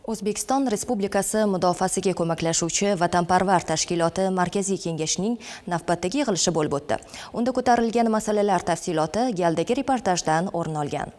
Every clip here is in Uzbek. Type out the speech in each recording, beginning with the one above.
O'zbekiston Respublikasi mudofaasiga ko'maklashuvchi vatanparvar tashkiloti Markaziy kengashining navbatdagi yig'ilishi bo'lib o'tdi. Unda ko'tarilgan masalalar tafsiloti galdagi reportajdan o'rin olgan.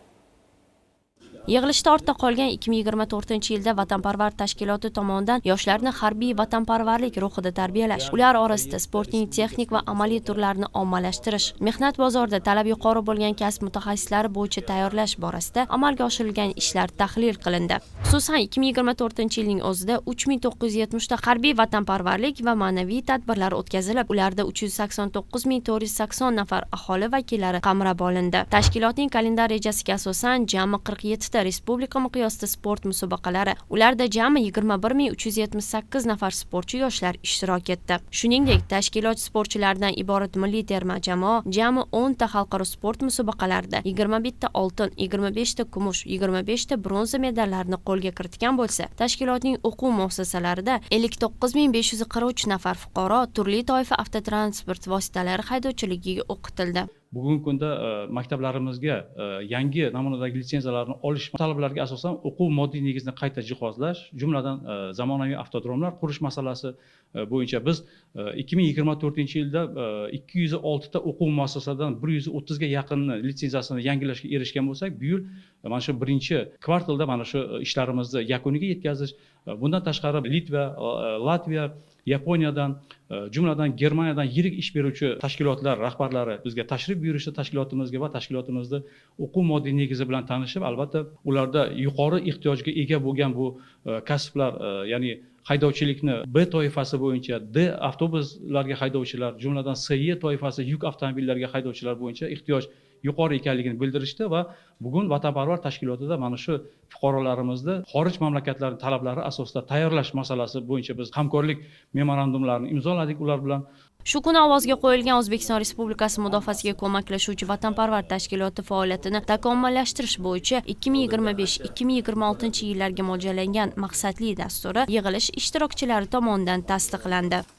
Yig'ilishda ortda qolgan 2024-yilda vatanparvar tashkiloti tomonidan yoshlarni harbiy vatanparvarlik ruhida tarbiyalash, ular orasida sportning texnik va amaliy turlarini ommalashtirish, mehnat bozorida talab yuqori bo'lgan kasb mutaxassislari bo'yicha tayyorlash borasida amalga oshirilgan ishlar tahlil qilindi. Xususan 2024-yilning o'zida 3970 ta harbiy vatanparvarlik va ma'naviy tadbirlar o'tkazilib, ularda 389480 nafar aholi vakillari qamrab olindi. Tashkilotning kalendar rejasiga asosan jami 47 ta respublika miqyosida sport musobaqalari, ularda jami 21378 nafar sportchi yoshlar ishtirok etdi. Shuningdek, tashkilot sportchilaridan iborat milliy terma jamoa jami 10 ta xalqaro sport musobaqalarida 21 ta oltin, 25 ta kumush, 25 ta bronza medallarni qo'lga kiritgan bo'lsa, tashkilotning o'quv muassasalarida 59543 nafar fuqaro turli toifa avtotransport vositalari haydovchiligiga o'qitildi. Bugungi kunda maktablarimizga yangi namunadagi litsenziyalarni olish talablariga asosan o'quv moddiy negizini qayta jihozlash, jumladan zamonaviy avtodromlar qurish masalasi bo'yicha biz 2024-yilda 206 ta o'quv muassasasidan 130 ga yaqin litsenziyasini yangilashga erishgan bo'lsak, bu yil mana shu birinchi kvartalda mana shu ishlarimizni yakuniga yetkazish, bundan tashqari Litva, Latviya, Yaponiyadan, jumladan Germaniyadan yirik ish beruvchi tashkilotlar rahbarlari bizga tashrif buyurishdi, tashkilotimizga va tashkilotimizni o'quv moddiy negizi bilan tanishib, albatta ularda yuqori ehtiyojga ega bo'lgan bu kasblar, ya'ni haydovchilikni B toifasi bo'yicha D avtobuslarga haydovchilar, jumladan SY toifasi yuk avtomobillariga haydovchilar bo'yicha ehtiyoj yuqori ekanligini bildirishdi va bugun vatanparvar tashkilotida mana shu fuqarolarimizni xorij mamlakatlarining talablari asosida tayyorlash masalasi bo'yicha biz hamkorlik memorandumlarini imzoladik ular bilan. Shu kuni ovozga qo'yilgan O'zbekiston Respublikasi mudofaasiga ko'maklashuvchi vatanparvar tashkiloti faoliyatini takomillashtirish bo'yicha 2025-2026 yillarga mo'ljallangan maqsadli dasturi yig'ilish ishtirokchilari tomonidan tasdiqlandi.